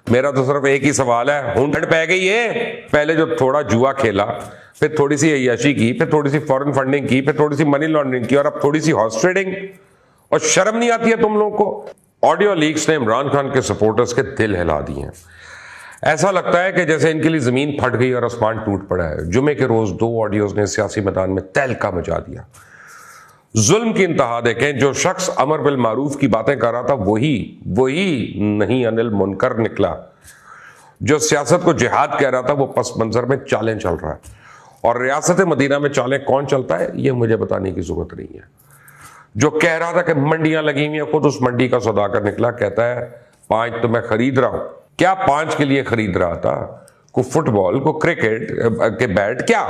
میرا تو صرف ایک ہی سوال ہے, ہونٹ پہ گئی ہے. پہلے جو تھوڑا جوا کھیلا, پھر تھوڑی سی عیاشی کی, پھر تھوڑی سی فورن فنڈنگ کی, پھر تھوڑی سی منی لانڈرنگ کی, اور اب تھوڑی سی ہارس ٹریڈنگ, اور شرم نہیں آتی ہے تم لوگوں کو. آڈیو لیکس نے عمران خان کے سپورٹرز کے دل ہلا دیے ہیں. ایسا لگتا ہے کہ جیسے ان کے لیے زمین پھٹ گئی اور آسمان ٹوٹ پڑا ہے. جمعے کے روز 2 آڈیوز نے سیاسی میدان میں تہلکہ مچا دیا. ظلم کی انتہا دیکھیں, جو شخص امر بالمعروف کی باتیں کر رہا تھا وہی نہیں انل منکر نکلا. جو سیاست کو جہاد کہہ رہا تھا وہ پس منظر میں چالیں چل رہا ہے. اور ریاست مدینہ میں چالیں کون چلتا ہے یہ مجھے بتانے کی ضرورت نہیں ہے. جو کہہ رہا تھا کہ منڈیاں لگی ہوئی ہیں, خود اس منڈی کا سودا کر نکلا. کہتا ہے 5 تو میں خرید رہا ہوں. کیا 5 کے لیے خرید رہا تھا؟ کو فٹ بال, کو کرکٹ کے بیٹ, کیا؟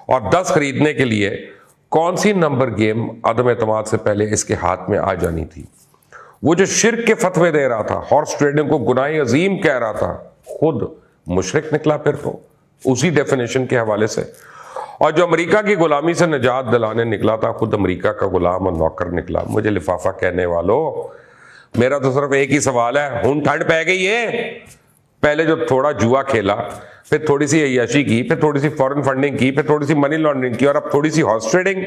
اور 10 خریدنے کے لیے کون سی نمبر گیم عدم اعتماد سے پہلے اس کے ہاتھ میں آ جانی تھی؟ وہ جو شرک کے فتوے دے رہا تھا, ہارس ٹریڈنگ کو گناہ عظیم کہہ رہا تھا, خود مشرک نکلا پھر تو اسی ڈیفینیشن کے حوالے سے. اور جو امریکہ کی غلامی سے نجات دلانے نکلا تھا, خود امریکہ کا غلام اور نوکر نکلا. مجھے لفافہ کہنے والوں, میرا تو صرف ایک ہی سوال ہے, ہونٹ پہ گئی ہے. پہلے جو تھوڑا جوا کھیلا, پھر تھوڑی سی عیاشی کی, پھر تھوڑی سی فورن فنڈنگ کی, پھر تھوڑی سی منی لانڈرنگ کی, اور اب تھوڑی سی ہارس ٹریڈنگ,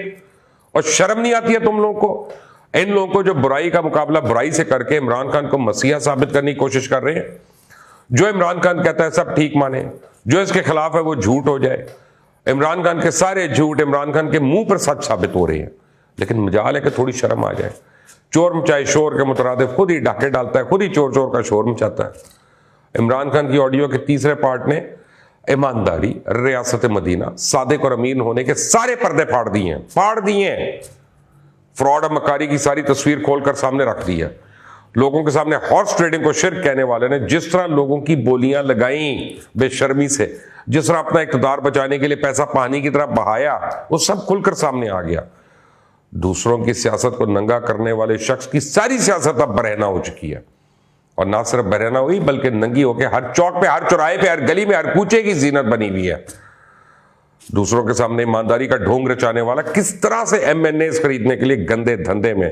اور شرم نہیں آتی ہے تم لوگوں کو. ان لوگوں کو جو برائی کا مقابلہ برائی سے کر کے عمران خان کو مسیحا ثابت کرنے کی کوشش کر رہے ہیں. جو عمران خان کہتا ہے سب ٹھیک مانے, جو اس کے خلاف ہے وہ جھوٹ ہو جائے. عمران خان کے سارے جھوٹ عمران خان کے منہ پر سچ ثابت ہو رہے ہیں. لیکن مجال ہے کہ تھوڑی شرم آ جائے. چور مچائے شور کے مترادف خود ہی ڈاکے ڈالتا ہے, خود ہی چور کا شور مچاتا ہے. عمران خان کی آڈیو کے تیسرے پارٹ نے ایمانداری, ریاست مدینہ, صادق اور امین ہونے کے سارے پردے پھاڑ دیے ہیں. فراڈ اور مکاری کی ساری تصویر کھول کر سامنے رکھ دی ہے. لوگوں کے سامنے ہارس ٹریڈنگ کو شرک کہنے والے نے جس طرح لوگوں کی بولیاں لگائیں بے شرمی سے, جس طرح اپنا اقتدار بچانے کے لیے پیسہ پانی کی طرح بہایا, وہ سب کھل کر سامنے آ گیا. دوسروں کی سیاست کو ننگا کرنے والے شخص کی ساری سیاست اب برہنہ ہو چکی ہے. اور نہ صرف برہنہ ہوئی بلکہ ننگی ہو کے ہر چوک پہ, ہر چوراہے پہ, ہر گلی میں, ہر کوچے کی زینت بنی ہوئی ہے. دوسروں کے سامنے ایمانداری کا ڈھونگ رچانے والا کس طرح سے MNAs خریدنے کے لیے گندے دھندے میں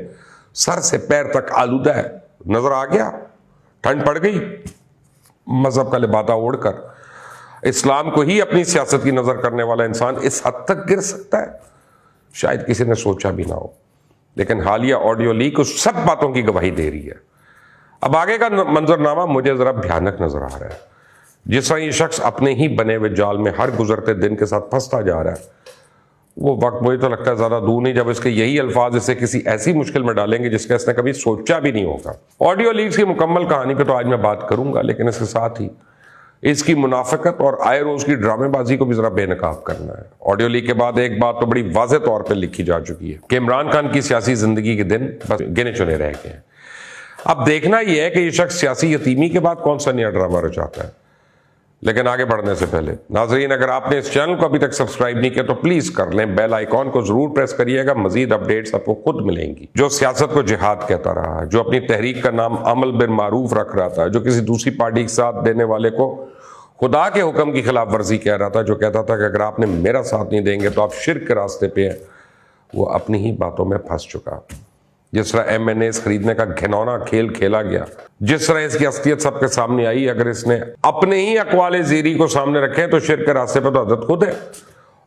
سر سے پیر تک آلودہ ہے. نظر آ گیا, ٹھنڈ پڑ گئی. مذہب کا لبادہ اوڑھ کر اسلام کو ہی اپنی سیاست کی نظر کرنے والا انسان اس حد تک گر سکتا ہے, شاید کسی نے سوچا بھی نہ ہو. لیکن حالیہ آڈیو لیک اس سب باتوں کی گواہی دے رہی ہے. اب آگے کا منظرنامہ مجھے ذرا بھیانک نظر آ رہا ہے. جس طرح یہ شخص اپنے ہی بنے ہوئے جال میں ہر گزرتے دن کے ساتھ پھنستا جا رہا ہے, وہ وقت مجھے تو لگتا ہے زیادہ دور نہیں جب اس کے یہی الفاظ اسے کسی ایسی مشکل میں ڈالیں گے جس کا اس نے کبھی سوچا بھی نہیں ہوگا. آڈیو لیکس کی مکمل کہانی پہ تو آج میں بات کروں گا, لیکن اس کے ساتھ ہی اس کی منافقت اور آئے روز کی ڈرامے بازی کو بھی ذرا بے نقاب کرنا ہے. آڈیو لیک کے بعد ایک بات تو بڑی واضح طور پہ لکھی جا چکی ہے کہ عمران خان کی سیاسی زندگی کے دن بس گنے چنے رہ گئے ہیں. اب دیکھنا یہ ہے کہ یہ شخص سیاسی یتیمی کے بعد کون سا نیا ڈرامہ رچاتا ہے. لیکن آگے بڑھنے سے پہلے ناظرین, اگر آپ نے اس چینل کو ابھی تک سبسکرائب نہیں کیا تو پلیز کر لیں, بیل آئیکن کو ضرور پریس کریے گا. مزید اپڈیٹس آپ کو خود ملیں گی. جو سیاست کو جہاد کہتا رہا, جو اپنی تحریک کا نام عمل بالمعروف رکھ رہا تھا, جو کسی دوسری پارٹی کے ساتھ دینے والے کو خدا کے حکم کی خلاف ورزی کہہ رہا تھا, جو کہتا تھا کہ اگر آپ نے میرا ساتھ نہیں دیں گے تو آپ شرک کے راستے پہ ہیں, وہ اپنی ہی باتوں میں پھنس چکا. جس طرح MNAs خریدنے کا گھنونا کھیل کھیلا گیا, جس طرح اس کی اصلیت سب کے سامنے آئی, اگر اس نے اپنے ہی اقوال زیری کو سامنے رکھے تو شرک کے راستے پہ تو حضرت خود ہے.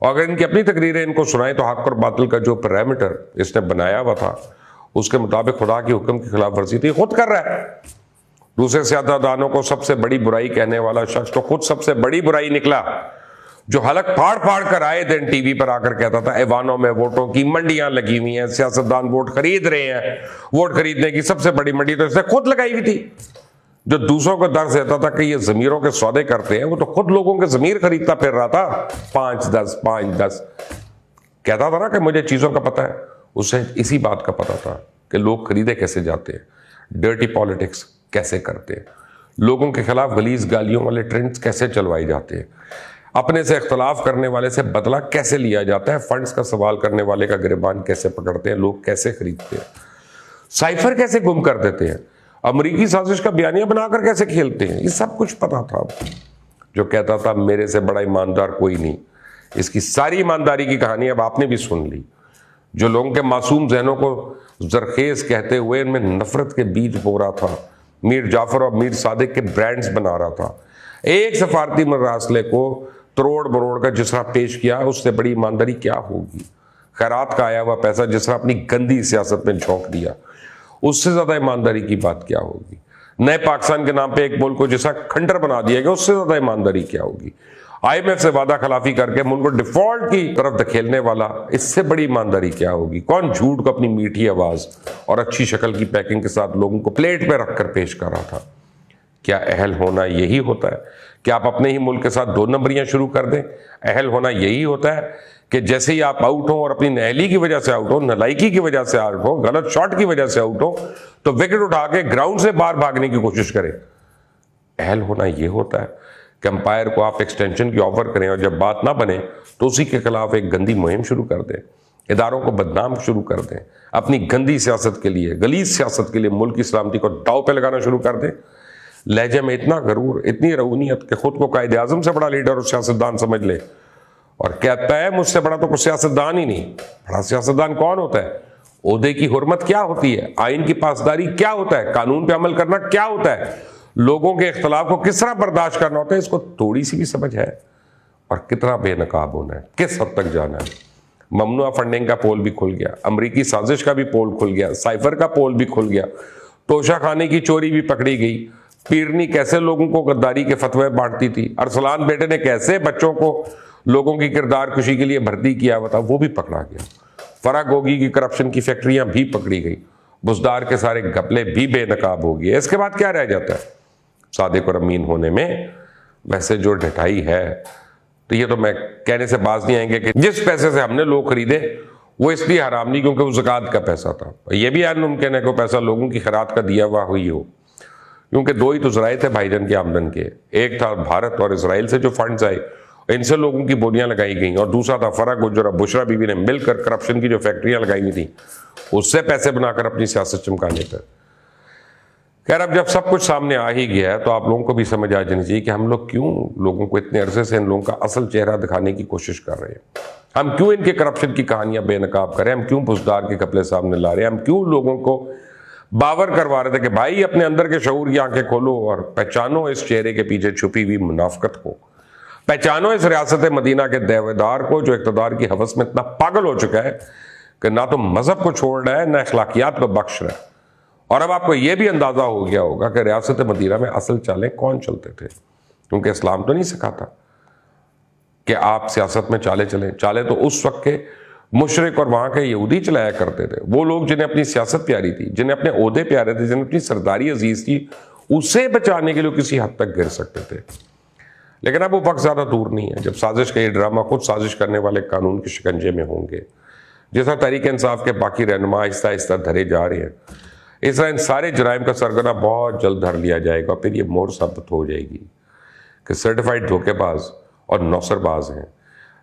اور اگر ان کی اپنی تقریریں ان کو سنائیں تو حق اور باطل کا جو پیرامیٹر اس نے بنایا ہوا تھا اس کے مطابق خدا کے حکم کی خلاف ورزی تھی, خود کر رہا ہے. دوسرے سیاستدانوں کو سب سے بڑی برائی کہنے والا شخص تو خود سب سے بڑی برائی نکلا, جو حلق پھاڑ کر آئے دن ٹی وی پر آ کر کہتا تھا ایوانوں میں ووٹوں کی منڈیاں لگی ہوئی ہیں, سیاستدان ووٹ خرید رہے ہیں, ووٹ خریدنے کی سب سے بڑی منڈی تو اس نے خود لگائی ہوئی تھی. جو دوسروں کو درس دیتا تھا کہ یہ ضمیروں کے سودے کرتے ہیں, وہ تو خود لوگوں کے ضمیر خریدتا پھر رہا تھا. 5-10 کہتا تھا نا کہ مجھے چیزوں کا پتہ ہے. اسے اسی بات کا پتہ تھا کہ لوگ خریدے کیسے جاتے ہیں, ڈرٹی پالیٹکس کیسے کرتے ہیں, لوگوں کے خلاف غلیظ گالیوں والے ٹرینڈز کیسے چلوائے جاتے ہیں, اپنے سے اختلاف کرنے والے سے بدلہ کیسے لیا جاتا ہے, فنڈز کا سوال کرنے والے کا گریبان کیسے پکڑتے ہیں, لوگ کیسے خریدتے ہیں, سائفر کیسے گم کر دیتے ہیں, امریکی سازش کا بیانیہ بنا کر کیسے کھیلتے ہیں, یہ سب کچھ پتا تھا. جو کہتا تھا میرے سے بڑا ایماندار کوئی نہیں, اس کی ساری ایمانداری کی کہانی اب آپ نے بھی سن لی. جو لوگوں کے معصوم ذہنوں کو زرخیز کہتے ہوئے ان میں نفرت کے بیج بو رہا تھا, میر جعفر اور میر صادق کے برانڈز بنا رہا تھا. ایک سفارتی مراسلے کو تروڑ بروڑ کا جس طرح پیش کیا, اس سے بڑی ایمانداری کیا ہوگی؟ خیرات کا آیا ہوا پیسہ جس طرح اپنی گندی سیاست میں جھونک دیا, اس سے زیادہ ایمانداری کی بات کیا ہوگی؟ نئے پاکستان کے نام پہ ایک ملک کو جیسا کھنڈر بنا دیا گیا, اس سے زیادہ ایمانداری کیا ہوگی؟ IMF سے وعدہ خلافی کر کے ملک کو ڈیفالٹ کی طرف دھکیلنے والا, اس سے بڑی ایمانداری کیا ہوگی؟ کون جھوٹ کو اپنی میٹھی آواز اور اچھی شکل کی پیکنگ کے ساتھ لوگوں کو پلیٹ پہ رکھ کر پیش کر رہا تھا؟ کیا اہل ہونا یہی ہوتا ہے کہ آپ اپنے ہی ملک کے ساتھ 2 نمبریاں شروع کر دیں؟ اہل ہونا یہی ہوتا ہے کہ جیسے ہی آپ آؤٹ ہوں اور اپنی نااہلی کی وجہ سے آؤٹ ہو, نالائکی کی وجہ سے آؤٹ ہو, غلط شاٹ کی وجہ سے آؤٹ ہو, تو وکٹ اٹھا کے گراؤنڈ سے باہر بھاگنے کی کوشش کریں؟ اہل ہونا یہ ہوتا ہے کہ امپائر کو آپ ایکسٹینشن کی آفر کریں اور جب بات نہ بنے تو اسی کے خلاف ایک گندی مہم شروع کر دیں, اداروں کو بدنام شروع کر دیں, اپنی گندی سیاست کے لیے, غلیظ سیاست کے لیے ملک کی سلامتی کو داؤ پہ لگانا شروع کر دیں. لہجے میں اتنا غرور, اتنی رعونیت کہ خود کو قائد اعظم سے بڑا لیڈر اور سیاستدان سمجھ لے, اور کہتا ہے مجھ سے بڑا تو کوئی سیاستدان ہی نہیں. بڑا سیاستدان کون ہوتا ہے؟ عہدے کی حرمت کیا ہوتی ہے؟ آئین کی پاسداری کیا ہوتا ہے؟ قانون پہ عمل کرنا کیا ہوتا ہے؟ لوگوں کے اختلاف کو کس طرح برداشت کرنا ہوتا ہے؟ اس کو تھوڑی سی بھی سمجھ ہے؟ اور کتنا بے نقاب ہونا ہے, کس حد تک جانا ہے؟ ممنوعہ فنڈنگ کا پول بھی کھل گیا, امریکی سازش کا بھی پول کھل گیا, سائفر کا پول بھی کھل گیا, توشہ خانے کی چوری بھی پکڑی گئی, پیرنی کیسے لوگوں کو غداری کے فتوے بانٹتی تھی, ارسلان بیٹے نے کیسے بچوں کو لوگوں کی کردار کشی کے لیے بھرتی کیا ہوا تھا, وہ بھی پکڑا گیا. فرا گوگی کی کرپشن کی فیکٹریاں بھی پکڑی گئی, بزدار کے سارے گھپلے بھی بے نقاب ہو گئے. اس کے بعد کیا رہ جاتا ہے صادق اور امین ہونے میں؟ ویسے جو ڈھٹائی ہے, تو یہ تو میں کہنے سے باز نہیں آئیں گے کہ جس پیسے سے ہم نے لوگ خریدے وہ اس لیے حرام نہیں کیونکہ وہ زکوٰۃ کا پیسہ تھا. یہ بھی ممکن ہے کہ وہ پیسہ لوگوں کی خیرات کا دیا ہوا ہوئی ہو, کیونکہ 2 ہی تو ذرائع تھے بھائی جان کی آمدن کے. ایک تھا بھارت اور اسرائیل سے جو فنڈز آئے, ان سے لوگوں کی بولیاں لگائی گئیں, اور دوسرا تھا فرا گوجر اور بشرا بیوی نے مل کر کرپشن کی جو فیکٹریاں لگائی ہوئی تھیں, اس سے پیسے بنا کر اپنی سیاست چمکانے پر. خیر, اب جب سب کچھ سامنے آ ہی گیا ہے تو آپ لوگوں کو بھی سمجھ آ جانی چاہیے کہ ہم لوگ کیوں لوگوں کو اتنے عرصے سے ان لوگوں کا اصل چہرہ دکھانے کی کوشش کر رہے ہیں. ہم کیوں ان کے کرپشن کی کہانیاں بے نقاب کریں, ہم کیوں بزدار کے کپڑے سامنے لا رہے ہیں, ہم کیوں لوگوں کو باور کروا رہے تھے کہ بھائی اپنے اندر کے شعور کی آنکھیں کھولو اور پہچانو اس چہرے کے پیچھے چھپی ہوئی منافقت کو, پہچانو اس ریاست مدینہ کے دیویدار کو جو اقتدار کی ہوس میں اتنا پاگل ہو چکا ہے کہ نہ تو مذہب کو چھوڑ رہا ہے نہ اخلاقیات کو بخش رہا ہے. اور اب آپ کو یہ بھی اندازہ ہو گیا ہوگا کہ ریاست مدینہ میں اصل چالیں کون چلتے تھے, کیونکہ اسلام تو نہیں سکھاتا کہ آپ سیاست میں چالیں چلیں. چالیں تو اس وقت کے مشرق اور وہاں کے یہودی چلایا کرتے تھے, وہ لوگ جنہیں اپنی سیاست پیاری تھی, جنہیں اپنے عہدے پیارے تھے, جنہیں اپنی سرداری عزیز تھی, اسے بچانے کے لیے کسی حد تک گر سکتے تھے. لیکن اب وہ وقت زیادہ دور نہیں ہے جب سازش کا یہ ڈرامہ خود سازش کرنے والے قانون کے شکنجے میں ہوں گے. جیسا تحریک انصاف کے باقی رہنما آہستہ آہستہ دھرے جا رہے ہیں, اس طرح ان سارے جرائم کا سرغنہ بہت جلد دھر لیا جائے گا. پھر یہ مور ثابت ہو جائے گی کہ سرٹیفائڈ دھوکے باز اور نوسر باز ہیں.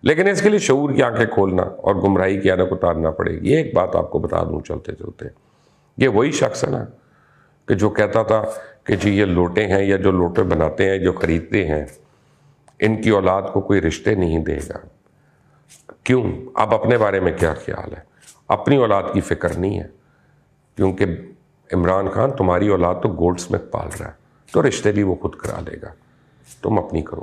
لیکن اس کے لیے شعور کی آنکھیں کھولنا اور گمراہی کی اینک اتارنا پڑے گی. ایک بات آپ کو بتا دوں چلتے چلتے, یہ وہی شخص ہے نا کہ جو کہتا تھا کہ جی یہ لوٹے ہیں یا جو لوٹے بناتے ہیں, جو خریدتے ہیں, ان کی اولاد کو کوئی رشتے نہیں دے گا. کیوں؟ اب اپنے بارے میں کیا خیال ہے؟ اپنی اولاد کی فکر نہیں ہے, کیونکہ عمران خان تمہاری اولاد تو گولڈ سمتھ پال رہا ہے, تو رشتے بھی وہ خود کرا لے گا, تم اپنی کرو.